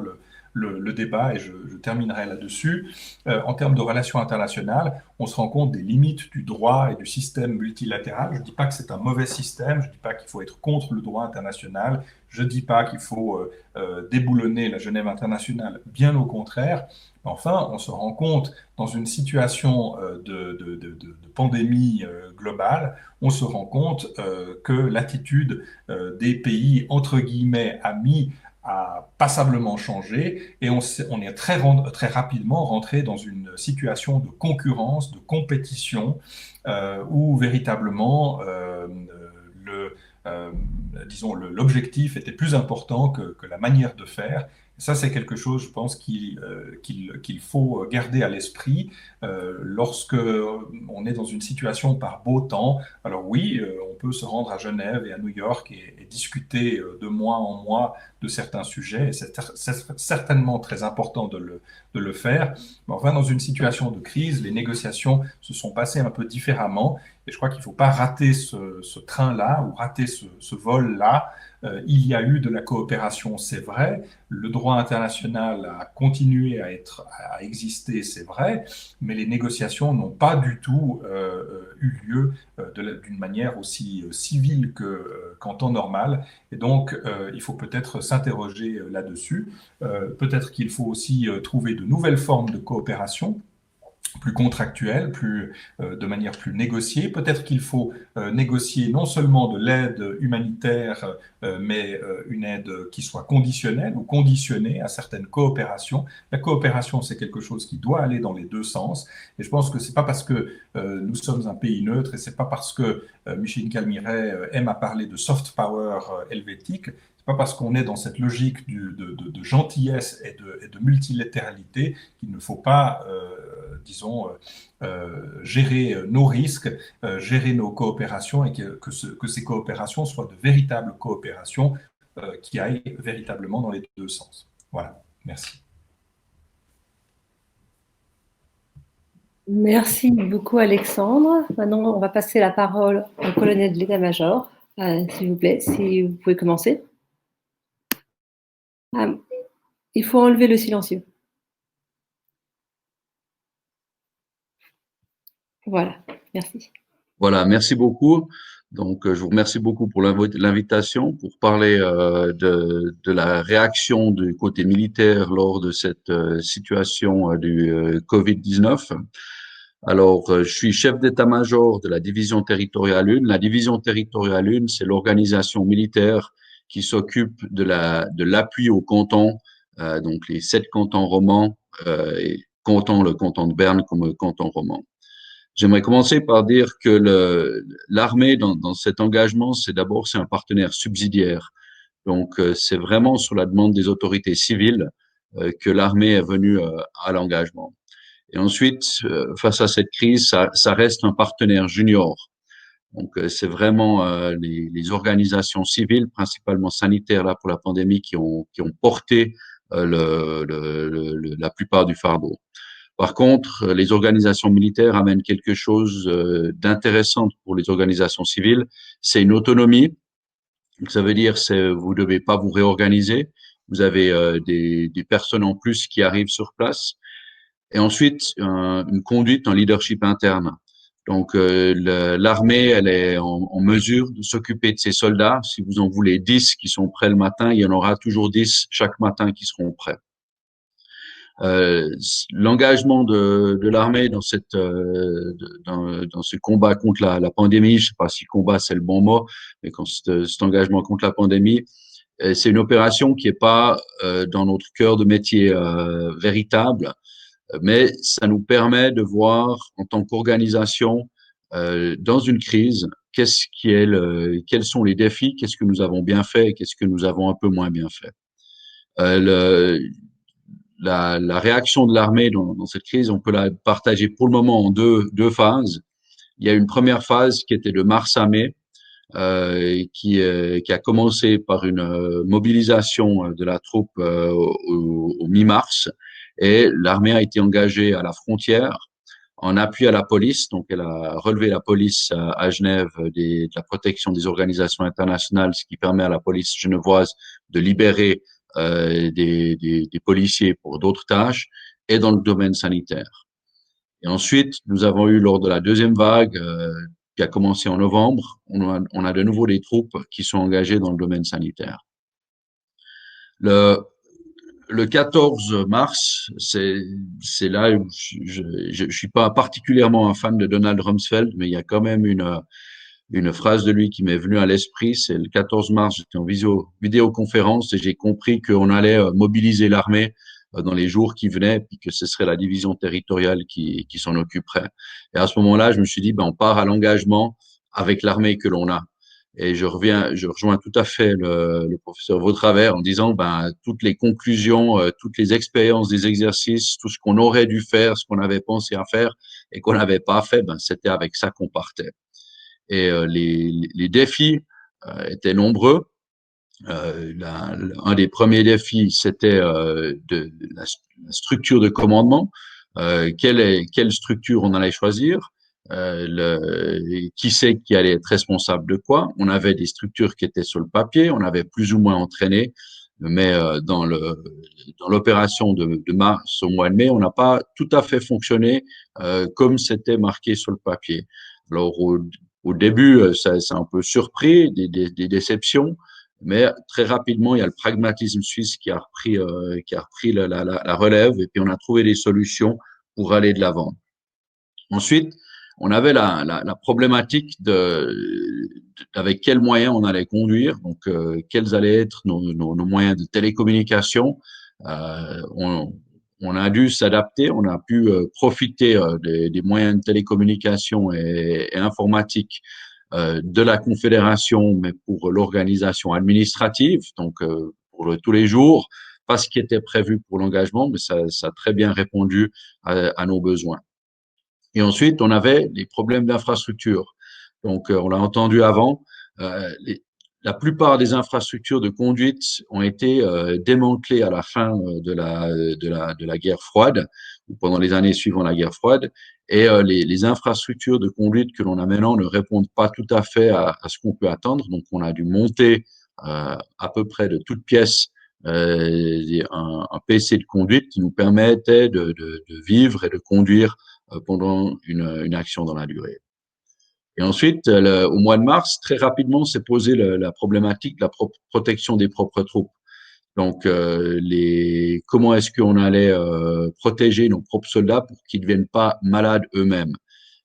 le débat et je terminerai là-dessus. En termes de relations internationales, on se rend compte des limites du droit et du système multilatéral. Je ne dis pas que c'est un mauvais système, je ne dis pas qu'il faut être contre le droit international, je ne dis pas qu'il faut déboulonner la Genève internationale, bien au contraire. Enfin, on se rend compte dans une situation de pandémie globale, on se rend compte que l'attitude des pays, entre guillemets, amis, a passablement changé et on est très rapidement rentré dans une situation de concurrence, de compétition, où véritablement disons, l'objectif était plus important que la manière de faire. Ça, c'est quelque chose, je pense, qu'il faut garder à l'esprit lorsque on est dans une situation par beau temps. Alors oui, on peut se rendre à Genève et à New York et discuter de mois en mois de certains sujets. Et c'est certainement très important de le faire. Mais enfin, dans une situation de crise, les négociations se sont passées un peu différemment. Et je crois qu'il ne faut pas rater ce train-là ou rater ce vol-là. Il y a eu de la coopération, c'est vrai. Le droit international a continué à exister, c'est vrai. Mais les négociations n'ont pas du tout eu lieu d'une manière aussi civile qu'en temps normal. Et donc, il faut peut-être s'interroger là-dessus. Peut-être qu'il faut aussi trouver de nouvelles formes de coopération plus contractuelle, de manière plus négociée. Peut-être qu'il faut négocier non seulement de l'aide humanitaire, mais une aide qui soit conditionnelle ou conditionnée à certaines coopérations. La coopération, c'est quelque chose qui doit aller dans les deux sens. Et je pense que c'est pas parce que nous sommes un pays neutre et c'est pas parce que Micheline Calmiret aime à parler de soft power helvétique, c'est pas parce qu'on est dans cette logique de gentillesse et de multilatéralité qu'il ne faut pas disons, gérer nos risques, gérer nos coopérations et que ces coopérations soient de véritables coopérations qui aillent véritablement dans les deux sens. Voilà, merci. Merci beaucoup, Alexandre. Maintenant, on va passer la parole au colonel de l'état-major. S'il vous plaît, si vous pouvez commencer. Il faut enlever le silencieux. Voilà, merci. Voilà, merci beaucoup. Donc, je vous remercie beaucoup pour l'invitation pour parler de la réaction du côté militaire lors de cette situation du Covid-19. Alors, je suis chef d'état-major de la division territoriale 1. La division territoriale 1, c'est l'organisation militaire qui s'occupe de l'appui aux cantons, donc les 7 cantons romans, et comptant le canton de Berne comme canton roman. J'aimerais commencer par dire que l'armée dans cet engagement, c'est un partenaire subsidiaire. Donc, c'est vraiment sur la demande des autorités civiles que l'armée est venue à l'engagement. Et ensuite, face à cette crise, ça reste un partenaire junior. Donc, c'est vraiment les organisations civiles, principalement sanitaires là pour la pandémie, qui ont porté la plupart du fardeau. Par contre, les organisations militaires amènent quelque chose d'intéressant pour les organisations civiles. C'est une autonomie. Donc, ça veut dire que vous ne devez pas vous réorganiser. Vous avez des personnes en plus qui arrivent sur place. Et ensuite, une conduite, un leadership interne. Donc, l'armée, elle est en mesure de s'occuper de ses soldats. Si vous en voulez 10 qui sont prêts le matin, il y en aura toujours 10 chaque matin qui seront prêts. L'engagement de l'armée dans dans ce combat contre la pandémie, je sais pas si combat c'est le bon mot, mais quand cet engagement contre la pandémie, c'est une opération qui est pas dans notre cœur de métier véritable, mais ça nous permet de voir en tant qu'organisation dans une crise quels sont les défis, qu'est-ce que nous avons bien fait et qu'est-ce que nous avons un peu moins bien fait. La réaction de l'armée dans cette crise, on peut la partager pour le moment en deux phases. Il y a une première phase qui était de mars à mai, qui a commencé par une mobilisation de la troupe au mi-mars, et l'armée a été engagée à la frontière en appui à la police. Donc, elle a relevé la police à Genève de la protection des organisations internationales, ce qui permet à la police genevoise de libérer des policiers pour d'autres tâches, et dans le domaine sanitaire. Et ensuite, nous avons eu, lors de la deuxième vague, qui a commencé en novembre, on a de nouveau des troupes qui sont engagées dans le domaine sanitaire. Le 14 mars, c'est là où je suis pas particulièrement un fan de Donald Rumsfeld, mais il y a quand même une phrase de lui qui m'est venue à l'esprit. C'est le 14 mars, j'étais en vidéoconférence et j'ai compris qu'on allait mobiliser l'armée dans les jours qui venaient, puis que ce serait la division territoriale qui s'en occuperait. Et à ce moment-là, je me suis dit, on part à l'engagement avec l'armée que l'on a. Et je rejoins tout à fait le professeur Vautravers en disant, toutes les conclusions, toutes les expériences des exercices, tout ce qu'on aurait dû faire, ce qu'on avait pensé à faire et qu'on n'avait pas fait, c'était avec ça qu'on partait. Et les défis étaient nombreux. Un des premiers défis, c'était de la structure de commandement. Quelle structure on allait choisir, qui c'est qui allait être responsable de quoi. On avait des structures qui étaient sur le papier, on avait plus ou moins entraîné, mais dans l'opération de mars au mois de mai, on n'a pas tout à fait fonctionné comme c'était marqué sur le papier. Alors au début, ça a un peu surpris, des déceptions. Mais très rapidement, il y a le pragmatisme suisse qui a repris la relève, et puis on a trouvé des solutions pour aller de l'avant. Ensuite, on avait la problématique avec quels moyens on allait conduire, donc quels allaient être nos moyens de télécommunication. On a dû s'adapter, on a pu profiter des moyens de télécommunication et informatique de la Confédération, mais pour l'organisation administrative, donc pour tous les jours, pas ce qui était prévu pour l'engagement, mais ça a très bien répondu à nos besoins. Et ensuite, on avait les problèmes d'infrastructure. Donc, on l'a entendu avant, la plupart des infrastructures de conduite ont été démantelées à la fin de la guerre froide, ou pendant les années suivant la guerre froide, et les infrastructures de conduite que l'on a maintenant ne répondent pas tout à fait à ce qu'on peut attendre. Donc, on a dû monter à peu près de toutes pièces un PC de conduite qui nous permettait de vivre et de conduire pendant une action dans la durée. Et ensuite, au mois de mars, très rapidement, s'est posée la problématique de la protection des propres troupes. Donc, comment est-ce qu'on allait protéger nos propres soldats pour qu'ils ne deviennent pas malades eux-mêmes?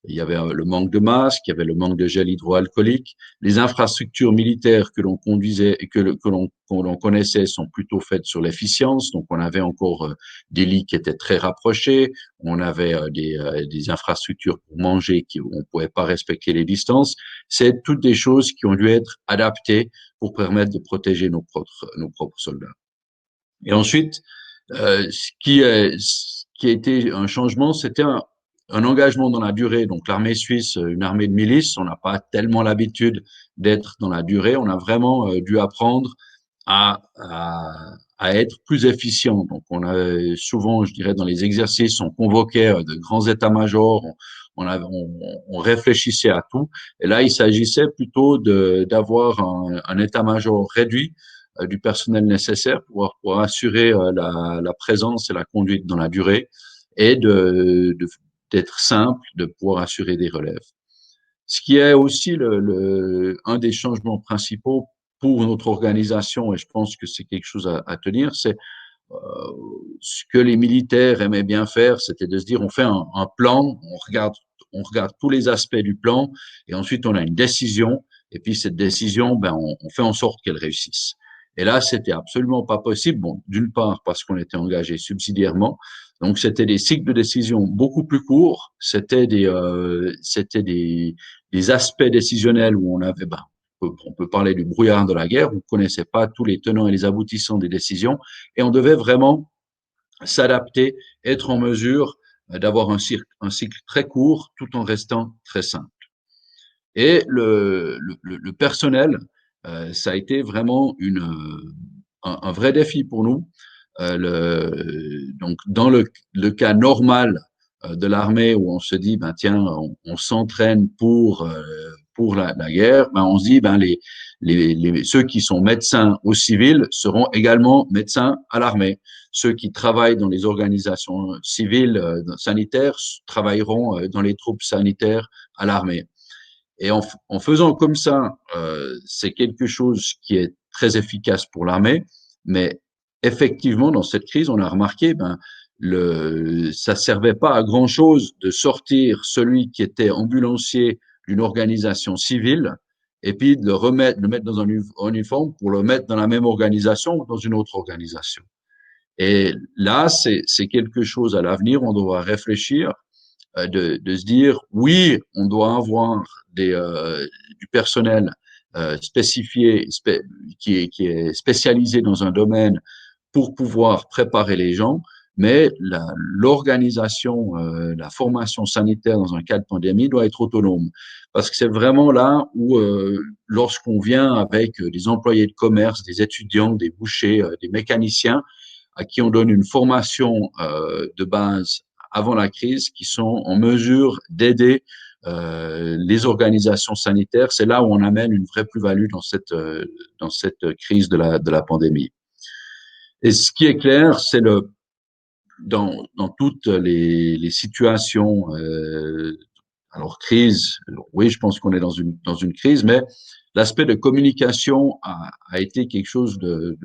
Il y avait le manque de masques, il y avait le manque de gel hydroalcoolique. Les infrastructures militaires que l'on conduisait et que l'on connaissait sont plutôt faites sur l'efficience. Donc, on avait encore des lits qui étaient très rapprochés. On avait des infrastructures pour manger qui on pouvait pas respecter les distances. C'est toutes des choses qui ont dû être adaptées pour permettre de protéger nos propres soldats. Et ensuite, ce qui a été un changement, c'était un engagement dans la durée. Donc, l'armée suisse, une armée de milice, on n'a pas tellement l'habitude d'être dans la durée. On a vraiment dû apprendre à, à être plus efficient. Donc, on a souvent, je dirais, dans les exercices, on convoquait de grands états-majors, on réfléchissait à tout. Et là, il s'agissait plutôt d'avoir un état-major réduit du personnel nécessaire pour assurer la présence et la conduite dans la durée et d'être simple, de pouvoir assurer des relèves. Ce qui est aussi un des changements principaux pour notre organisation, et je pense que c'est quelque chose à tenir, c'est ce que les militaires aimaient bien faire, c'était de se dire on fait un plan, on regarde tous les aspects du plan, et ensuite on a une décision, et puis cette décision, ben on fait en sorte qu'elle réussisse. Et là, c'était absolument pas possible. Bon, d'une part parce qu'on était engagé subsidiairement, donc c'était des cycles de décision beaucoup plus courts, c'était des aspects décisionnels où on avait, ben, on peut parler du brouillard de la guerre, on ne connaissait pas tous les tenants et les aboutissants des décisions, et on devait vraiment s'adapter, être en mesure d'avoir un cycle très court tout en restant très simple. Et le personnel, ça a été vraiment un vrai défi pour nous. Donc, dans le cas normal de l'armée où on se dit, ben tiens, on s'entraîne pour la guerre, ben on se dit, ben ceux qui sont médecins au civil seront également médecins à l'armée. Ceux qui travaillent dans les organisations civiles sanitaires travailleront dans les troupes sanitaires à l'armée. Et en faisant comme ça, c'est quelque chose qui est très efficace pour l'armée, mais effectivement, dans cette crise, on a remarqué, ben, ça servait pas à grand chose de sortir celui qui était ambulancier d'une organisation civile et puis de le mettre dans un uniforme pour le mettre dans la même organisation ou dans une autre organisation. Et là, c'est quelque chose à l'avenir, on devra réfléchir de se dire oui, on doit avoir du personnel spécifié qui est spécialisé dans un domaine pour pouvoir préparer les gens, mais l'organisation, la formation sanitaire dans un cas de pandémie doit être autonome. Parce que c'est vraiment là où, lorsqu'on vient avec des employés de commerce, des étudiants, des bouchers, des mécaniciens, à qui on donne une formation de base avant la crise, qui sont en mesure d'aider les organisations sanitaires. C'est là où on amène une vraie plus-value dans cette crise de la pandémie. Et ce qui est clair, c'est dans toutes les situations, alors crise, oui, je pense qu'on est dans une crise, mais l'aspect de communication a été quelque chose de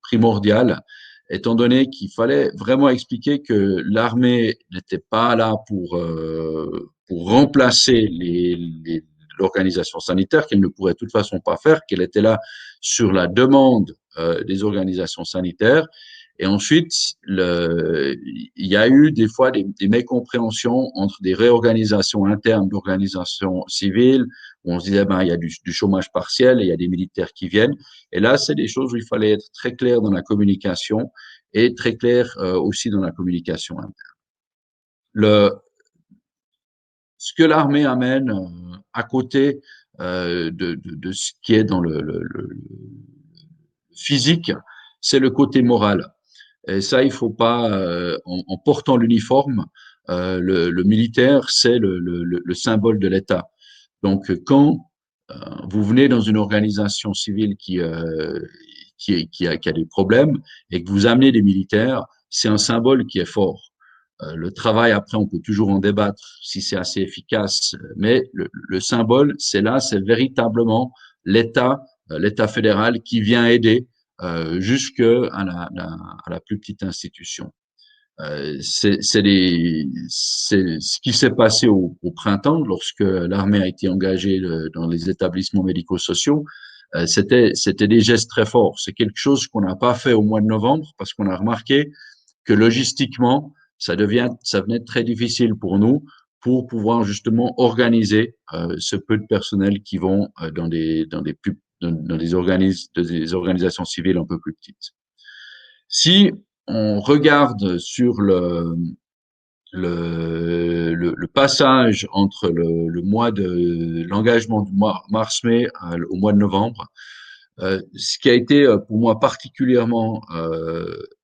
primordial, étant donné qu'il fallait vraiment expliquer que l'armée n'était pas là pour remplacer l'organisation sanitaire, qu'elle ne pourrait de toute façon pas faire, qu'elle était là sur la demande des organisations sanitaires. Et ensuite, il y a eu des fois des mécompréhensions entre des réorganisations internes d'organisations civiles, où on se disait, ben, il y a du chômage partiel et il y a des militaires qui viennent. Et là, c'est des choses où il fallait être très clair dans la communication et très clair aussi dans la communication interne. Ce que l'armée amène à côté de ce qui est dans le physique, c'est le côté moral. Et ça, il faut pas, en portant l'uniforme, le militaire, c'est le symbole de l'État. Donc, quand vous venez dans une organisation civile qui a des problèmes et que vous amenez des militaires, c'est un symbole qui est fort. Le travail, après, on peut toujours en débattre si c'est assez efficace, mais le symbole, c'est là, c'est véritablement l'État fédéral qui vient aider jusqu'à la plus petite institution. C'est ce qui s'est passé au printemps lorsque l'armée a été engagée dans les établissements médico-sociaux. C'était des gestes très forts. C'est quelque chose qu'on n'a pas fait au mois de novembre parce qu'on a remarqué que logistiquement, ça venait très difficile pour nous pour pouvoir justement organiser ce peu de personnel qui vont dans des organisations civiles un peu plus petites. Si on regarde sur le passage entre le mois de l'engagement du mois mars-mai au mois de novembre, ce qui a été pour moi particulièrement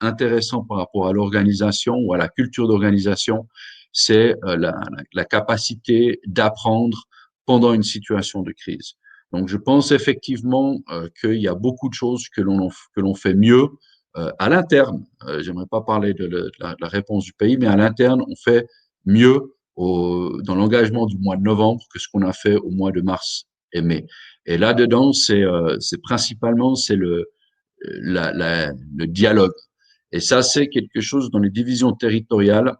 intéressant par rapport à l'organisation ou à la culture d'organisation, c'est la capacité d'apprendre pendant une situation de crise. Donc, je pense effectivement qu'il y a beaucoup de choses que l'on fait mieux à l'interne. J'aimerais pas parler de la réponse du pays, mais à l'interne, on fait mieux dans l'engagement du mois de novembre que ce qu'on a fait au mois de mars et mai. Et là-dedans, c'est principalement le dialogue. Et ça, c'est quelque chose dans les divisions territoriales.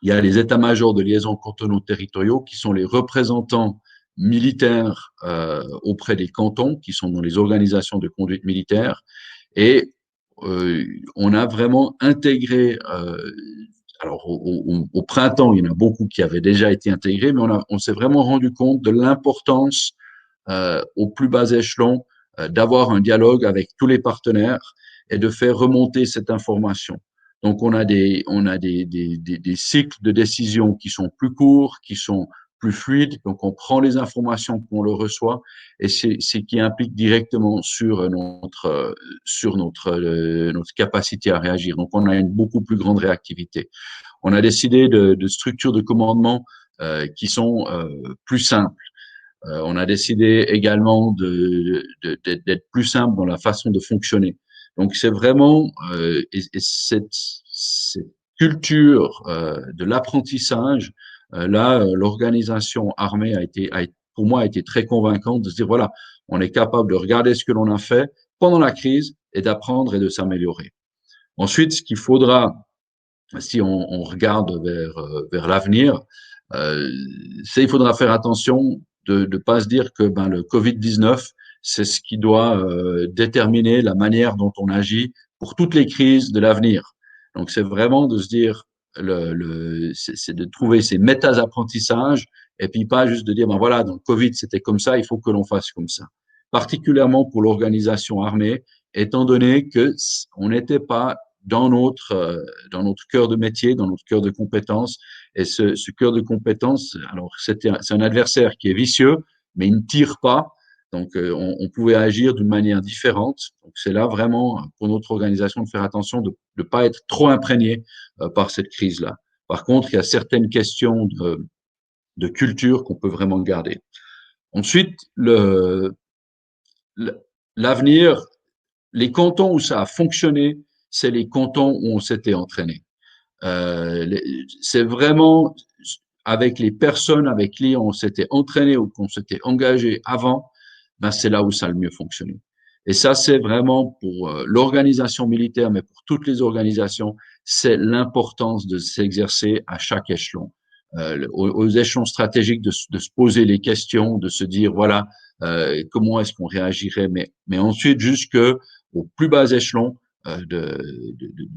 Il y a les états-majors de liaison cantonaux territoriaux qui sont les représentants militaires auprès des cantons, qui sont dans les organisations de conduite militaire. Et on a vraiment intégré alors, au printemps, il y en a beaucoup qui avaient déjà été intégrés, mais on s'est vraiment rendu compte de l'importance au plus bas échelon d'avoir un dialogue avec tous les partenaires et de faire remonter cette information. Donc, on a des cycles de décision qui sont plus courts, qui sont plus fluides. Donc, on prend les informations qu'on le reçoit et c'est ce qui implique directement sur notre capacité à réagir. Donc, on a une beaucoup plus grande réactivité. On a décidé de structures de commandement qui sont plus simples. On a décidé également d'être plus simple dans la façon de fonctionner. Donc, c'est vraiment cette culture de l'apprentissage. Là, l'organisation armée pour moi, a été très convaincante de se dire, voilà, on est capable de regarder ce que l'on a fait pendant la crise et d'apprendre et de s'améliorer. Ensuite, ce qu'il faudra, si on regarde vers l'avenir, il faudra faire attention de ne pas se dire que le Covid-19, c'est ce qui doit déterminer la manière dont on agit pour toutes les crises de l'avenir. Donc, c'est vraiment de se dire, c'est de trouver ces méta-apprentissages et puis pas juste de dire, voilà, dans le Covid, c'était comme ça, il faut que l'on fasse comme ça. Particulièrement pour l'organisation armée, étant donné que on n'était pas dans notre cœur de métier, dans notre cœur de compétences. Et ce cœur de compétences, alors c'est un adversaire qui est vicieux, mais il ne tire pas. Donc, on pouvait agir d'une manière différente. Donc, c'est là vraiment pour notre organisation de faire attention de ne pas être trop imprégné par cette crise-là. Par contre, il y a certaines questions de culture qu'on peut vraiment garder. Ensuite, l'avenir, les cantons où ça a fonctionné, c'est les cantons où on s'était entraîné. C'est vraiment avec les personnes avec qui on s'était entraîné ou qu'on s'était engagé avant, c'est là où ça a le mieux fonctionné. Et ça, c'est vraiment pour l'organisation militaire, mais pour toutes les organisations, c'est l'importance de s'exercer à chaque échelon. Aux échelons stratégiques, de se poser les questions, de se dire, voilà, comment est-ce qu'on réagirait, mais ensuite, jusqu'au plus bas échelon, de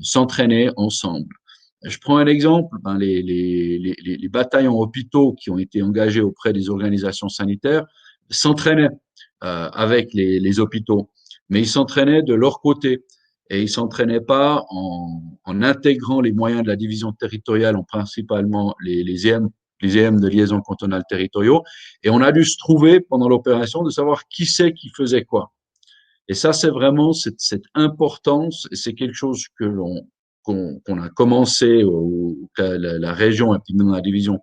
s'entraîner ensemble. Je prends un exemple, les bataillons hôpitaux qui ont été engagés auprès des organisations sanitaires s'entraînaient avec les hôpitaux, mais ils s'entraînaient de leur côté et ils s'entraînaient pas en intégrant les moyens de la division territoriale, en principalement les EM de liaison cantonale territoriaux, et on a dû se trouver pendant l'opération de savoir qui c'est qui faisait quoi. Et ça, c'est vraiment cette importance, et c'est quelque chose qu'on a commencé, la région et puis dans la division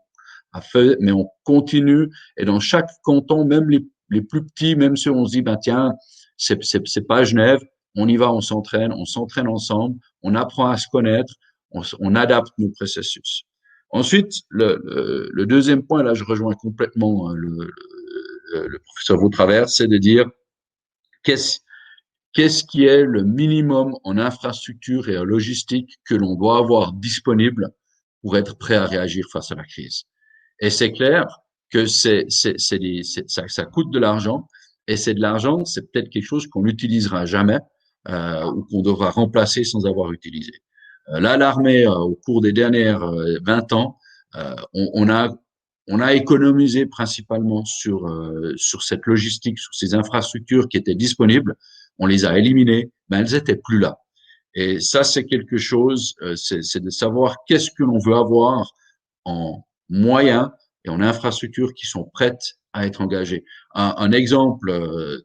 a fait, mais on continue, et dans chaque canton, même les plus petits, même si on se dit, tiens, c'est pas Genève, on y va, on s'entraîne ensemble, on apprend à se connaître, on adapte nos processus. Ensuite, le deuxième point, là, je rejoins complètement le professeur Vautravers, c'est de dire, qu'est-ce qui est le minimum en infrastructure et en logistique que l'on doit avoir disponible pour être prêt à réagir face à la crise. Et c'est clair que ça coûte de l'argent, et c'est de l'argent, c'est peut-être quelque chose qu'on n'utilisera jamais ou qu'on devra remplacer sans avoir utilisé. Là, l'armée, au cours des dernières 20 ans, on a économisé principalement sur cette logistique, sur ces infrastructures qui étaient disponibles. On les a éliminées, mais elles étaient plus là. Et ça, c'est quelque chose, c'est de savoir qu'est-ce que l'on veut avoir en moyens et en infrastructures qui sont prêtes à être engagées. Un exemple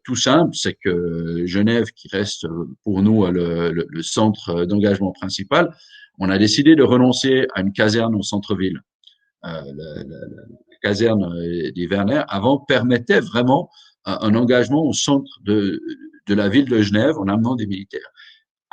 tout simple, c'est que Genève, qui reste pour nous le centre d'engagement principal, on a décidé de renoncer à une caserne au centre-ville. La caserne des Vernet, avant, permettait vraiment un engagement au centre de la ville de Genève en amenant des militaires.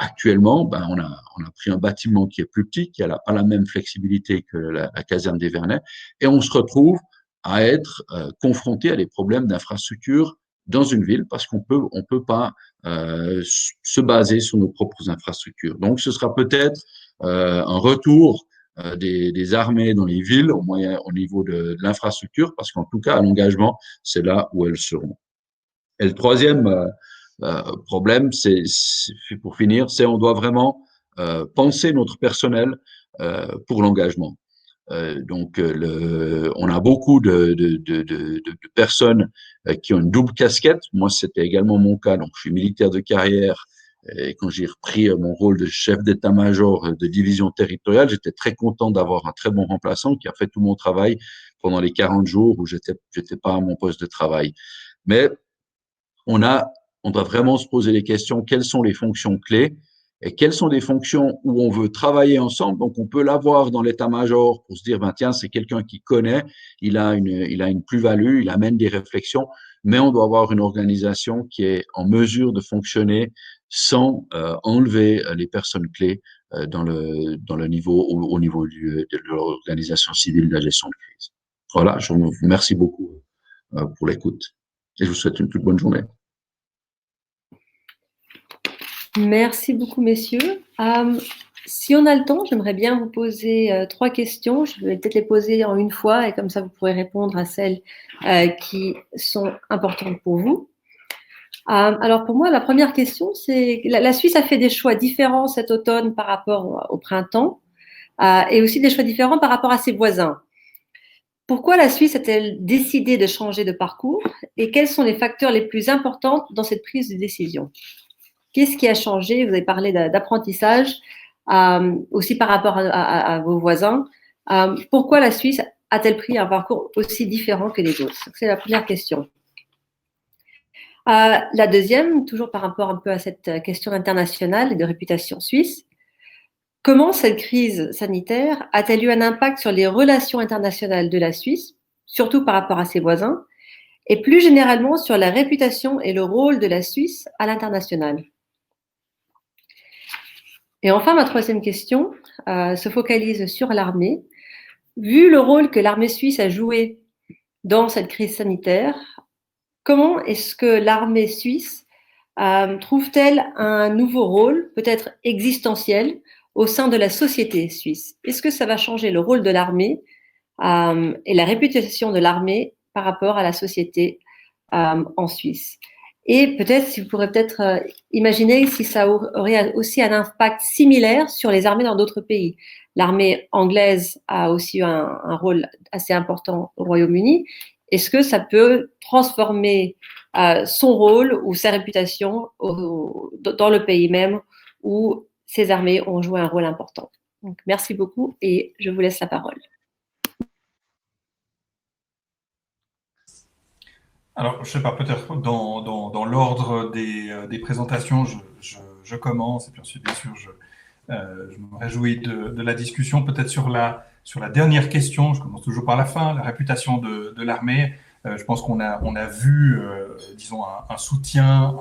Actuellement, on a pris un bâtiment qui est plus petit, qui n'a pas la même flexibilité que la caserne des Vernets, et on se retrouve à être confronté à des problèmes d'infrastructure dans une ville parce qu'on peut pas se baser sur nos propres infrastructures. Donc, ce sera peut-être un retour des armées dans les villes au niveau de l'infrastructure, parce qu'en tout cas, à l'engagement, c'est là où elles seront. Et le troisième problème, c'est pour finir, c'est on doit vraiment penser notre personnel pour l'engagement. On a beaucoup de personnes qui ont une double casquette. Moi, c'était également mon cas. Donc, je suis militaire de carrière. Et quand j'ai repris mon rôle de chef d'état-major de division territoriale, j'étais très content d'avoir un très bon remplaçant qui a fait tout mon travail pendant les 40 jours où j'étais pas à mon poste de travail. Mais on doit vraiment se poser les questions, quelles sont les fonctions clés et quelles sont des fonctions où on veut travailler ensemble. Donc, on peut l'avoir dans l'état-major pour se dire, tiens, c'est quelqu'un qui connaît, il a une plus-value, il amène des réflexions, mais on doit avoir une organisation qui est en mesure de fonctionner sans enlever les personnes clés dans le niveau, au niveau de l'organisation civile de la gestion de crise. Voilà, je vous remercie beaucoup pour l'écoute et je vous souhaite une toute bonne journée. Merci beaucoup, messieurs. Si on a le temps, j'aimerais bien vous poser 3 questions. Je vais peut-être les poser en une fois et comme ça, vous pourrez répondre à celles qui sont importantes pour vous. Alors, pour moi, la première question, c'est la Suisse a fait des choix différents cet automne par rapport au printemps et aussi des choix différents par rapport à ses voisins. Pourquoi la Suisse a-t-elle décidé de changer de parcours et quels sont les facteurs les plus importants dans cette prise de décision? Qu'est-ce qui a changé? Vous avez parlé d'apprentissage, aussi par rapport à vos voisins. Pourquoi la Suisse a-t-elle pris un parcours aussi différent que les autres? C'est la première question. La deuxième, toujours par rapport un peu à cette question internationale et de réputation suisse, comment cette crise sanitaire a-t-elle eu un impact sur les relations internationales de la Suisse, surtout par rapport à ses voisins, et plus généralement sur la réputation et le rôle de la Suisse à l'international? Et enfin, ma troisième question se focalise sur l'armée. Vu le rôle que l'armée suisse a joué dans cette crise sanitaire, comment est-ce que l'armée suisse trouve-t-elle un nouveau rôle, peut-être existentiel, au sein de la société suisse? Est-ce que ça va changer le rôle de l'armée et la réputation de l'armée par rapport à la société en Suisse? Et peut-être, si vous pourrez peut-être imaginer si ça aurait aussi un impact similaire sur les armées dans d'autres pays. L'armée anglaise a aussi eu un rôle assez important au Royaume-Uni. Est-ce que ça peut transformer son rôle ou sa réputation dans le pays même où ces armées ont joué un rôle important? Donc, merci beaucoup et je vous laisse la parole. Alors, je ne sais pas, peut-être dans l'ordre des présentations, je commence, et puis ensuite, bien sûr, je me réjouis de la discussion. Peut-être sur la dernière question, je commence toujours par la fin, la réputation de l'armée. Je pense qu'on a vu, disons, un soutien,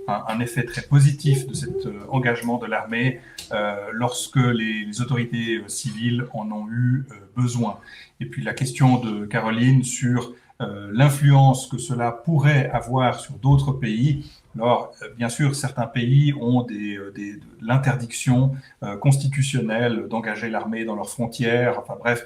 un effet très positif de cet engagement de l'armée lorsque les autorités civiles en ont eu besoin. Et puis la question de Caroline sur l'influence que cela pourrait avoir sur d'autres pays, Alors, bien sûr, certains pays ont l'interdiction constitutionnelle d'engager l'armée dans leurs frontières. Enfin bref,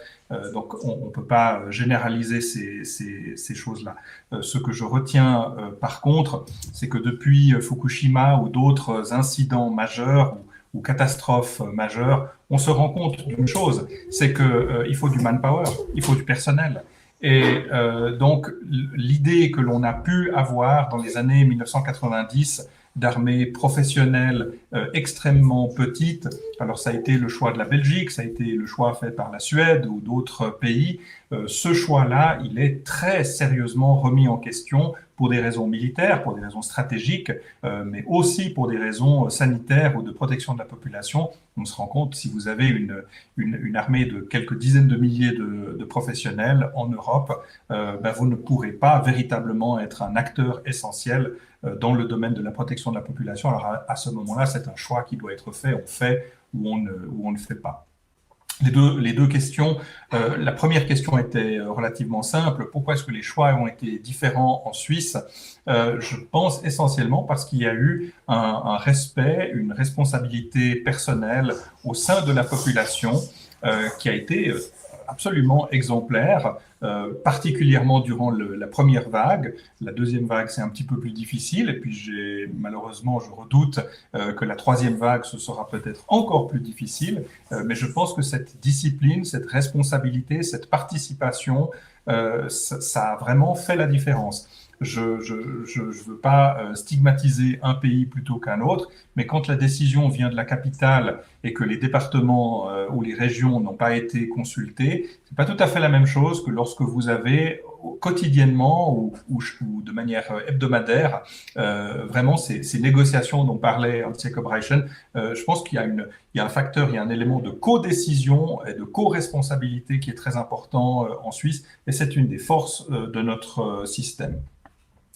donc on ne peut pas généraliser ces choses-là. Ce que je retiens par contre, c'est que depuis Fukushima ou d'autres incidents majeurs ou catastrophes majeures, on se rend compte d'une chose, c'est qu'il faut du manpower, il faut du personnel. Et donc, l'idée que l'on a pu avoir dans les années 1990 d'armées professionnelles extrêmement petites, alors ça a été le choix de la Belgique, ça a été le choix fait par la Suède ou d'autres pays, ce choix-là, il est très sérieusement remis en question pour des raisons militaires, pour des raisons stratégiques, mais aussi pour des raisons sanitaires ou de protection de la population. On se rend compte, si vous avez une armée de quelques dizaines de milliers de professionnels en Europe, vous ne pourrez pas véritablement être un acteur essentiel dans le domaine de la protection de la population. Alors à ce moment-là, c'est un choix qui doit être fait, on fait ou on ne fait pas. Les deux questions, la première question était relativement simple. Pourquoi est-ce que les choix ont été différents en Suisse? Je pense essentiellement parce qu'il y a eu un respect, une responsabilité personnelle au sein de la population qui a été absolument exemplaire, particulièrement durant la première vague. La deuxième vague, c'est un petit peu plus difficile. Et puis, malheureusement, je redoute que la troisième vague, ce sera peut-être encore plus difficile. Mais je pense que cette discipline, cette responsabilité, cette participation, ça a vraiment fait la différence. Je ne veux pas stigmatiser un pays plutôt qu'un autre, mais quand la décision vient de la capitale et que les départements ou les régions n'ont pas été consultés, c'est pas tout à fait la même chose que lorsque vous avez quotidiennement ou de manière hebdomadaire vraiment ces négociations dont parlait Hans-Jakob Reichen. Je pense qu'il y a un facteur, il y a un élément de co-décision et de co-responsabilité qui est très important en Suisse, et c'est une des forces de notre système.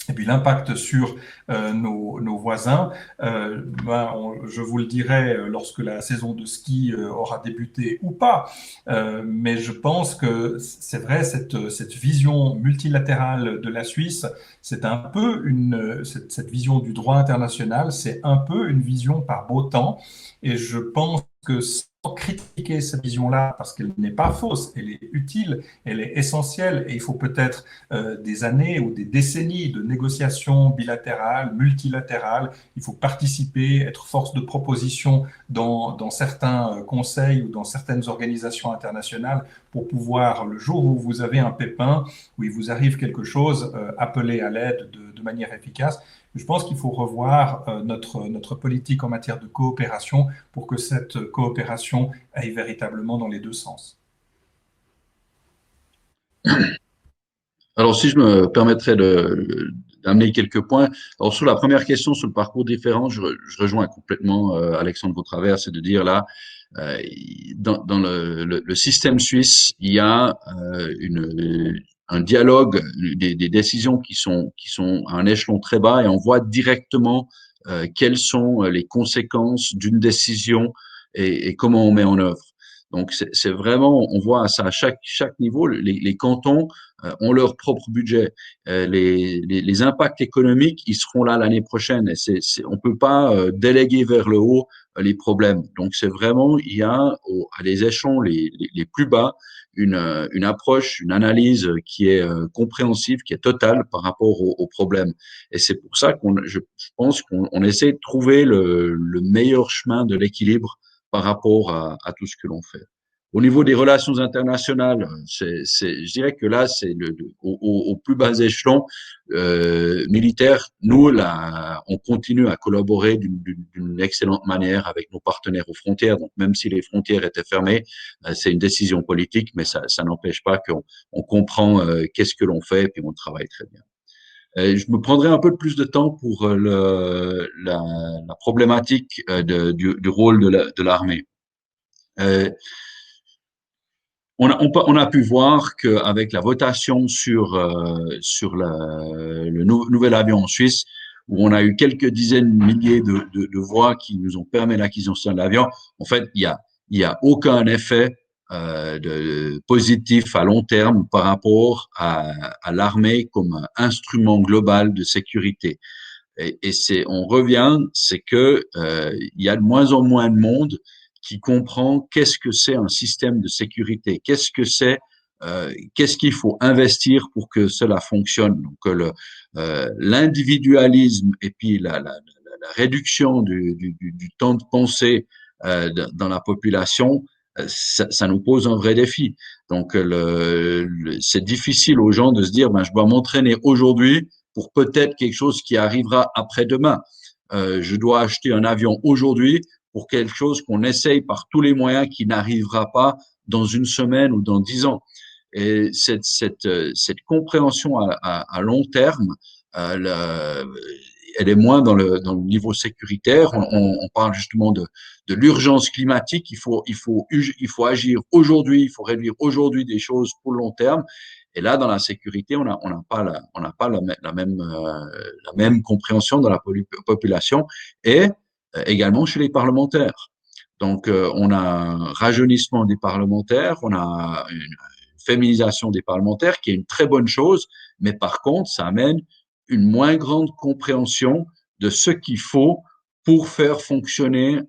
Et puis l'impact sur nos voisins, je vous le dirai lorsque la saison de ski aura débuté ou pas, mais je pense que c'est vrai, cette vision multilatérale de la Suisse, c'est un peu cette vision du droit international, c'est un peu une vision par beau temps, et je pense que sans critiquer cette vision-là, parce qu'elle n'est pas fausse, elle est utile, elle est essentielle, et il faut peut-être des années ou des décennies de négociations bilatérales, multilatérales. Il faut participer, être force de proposition dans certains conseils ou dans certaines organisations internationales pour pouvoir, le jour où vous avez un pépin, où il vous arrive quelque chose, appeler à l'aide de manière efficace. Je pense qu'il faut revoir notre politique en matière de coopération pour que cette coopération aille véritablement dans les deux sens. Alors, si je me permettrais d'amener quelques points. Alors, sur la première question, sur le parcours différent, je rejoins complètement Alexandre Vautravers, c'est de dire là, dans le système suisse, il y a un dialogue, des décisions qui sont à un échelon très bas et on voit directement quelles sont les conséquences d'une décision et comment on met en œuvre. Donc, c'est vraiment, on voit ça à chaque niveau. Les cantons ont leur propre budget. Les impacts économiques, ils seront là l'année prochaine. Et on peut pas déléguer vers le haut les problèmes. Donc, c'est vraiment, il y a à des échelons les plus bas une approche, une analyse qui est compréhensive, qui est totale par rapport aux problèmes. Et c'est pour ça je pense qu'on essaie de trouver le meilleur chemin de l'équilibre par rapport à tout ce que l'on fait. Au niveau des relations internationales, je dirais que là, c'est au plus bas échelon militaire. Nous, là, on continue à collaborer d'une excellente manière avec nos partenaires aux frontières. Donc, même si les frontières étaient fermées, c'est une décision politique, mais ça n'empêche pas qu'on comprend qu'est-ce que l'on fait et puis on travaille très bien. Je me prendrai un peu plus de temps pour la problématique du rôle de l'armée. On a pu voir qu'avec la votation sur le nouvel avion en Suisse, où on a eu quelques dizaines de milliers de voix qui nous ont permis l'acquisition de l'avion, en fait, il y a aucun effet positif à long terme par rapport à l'armée comme instrument global de sécurité. On revient, c'est que il y a de moins en moins de monde qui comprend qu'est-ce que c'est un système de sécurité, qu'est-ce qu'il faut investir pour que cela fonctionne. Donc l'individualisme et puis la réduction du temps de pensée dans la population, ça nous pose un vrai défi. Donc c'est difficile aux gens de se dire ben je dois m'entraîner aujourd'hui pour peut-être quelque chose qui arrivera après-demain. Je dois acheter un avion aujourd'hui pour quelque chose qu'on essaye par tous les moyens qui n'arrivera pas dans une semaine ou dans 10 ans. Et cette compréhension à long terme, elle est moins dans le niveau sécuritaire. On parle justement de l'urgence climatique. Il faut agir aujourd'hui, il faut réduire aujourd'hui des choses pour le long terme. Et là, dans la sécurité, on n'a pas la même compréhension dans la population et également chez les parlementaires. Donc, on a un rajeunissement des parlementaires, on a une féminisation des parlementaires qui est une très bonne chose, mais par contre, ça amène une moins grande compréhension de ce qu'il faut pour faire fonctionner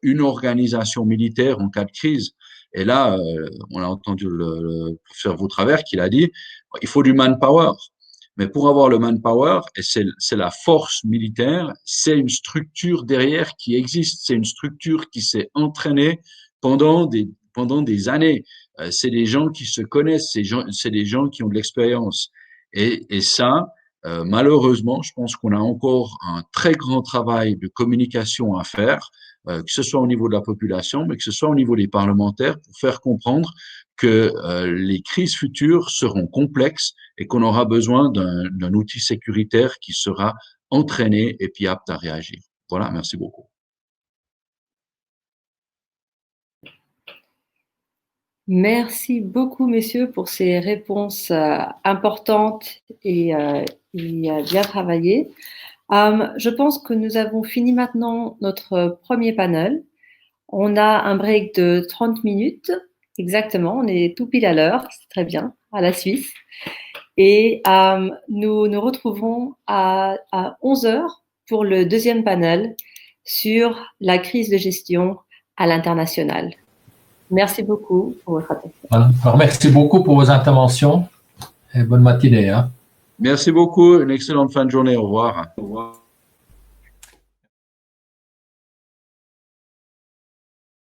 une organisation militaire en cas de crise. Et là, on a entendu le professeur Vautravers qui l'a dit, il faut du manpower. Mais pour avoir le manpower, et c'est la force militaire, c'est une structure derrière qui existe, c'est une structure qui s'est entraînée pendant des années. C'est des gens qui se connaissent, c'est des gens qui ont de l'expérience. Et ça, malheureusement, je pense qu'on a encore un très grand travail de communication à faire, que ce soit au niveau de la population, mais que ce soit au niveau des parlementaires, pour faire comprendre que les crises futures seront complexes et qu'on aura besoin d'un outil sécuritaire qui sera entraîné et puis apte à réagir. Voilà, merci beaucoup. Merci beaucoup, messieurs, pour ces réponses importantes et bien travaillées. Je pense que nous avons fini maintenant notre premier panel. On a un break de 30 minutes, exactement. On est tout pile à l'heure, c'est très bien, à la Suisse. Et nous nous retrouverons à 11 heures pour le deuxième panel sur la crise de gestion à l'international. Merci beaucoup pour votre attention. Alors, merci beaucoup pour vos interventions et bonne matinée. Merci beaucoup, une excellente fin de journée. Au revoir. Au revoir.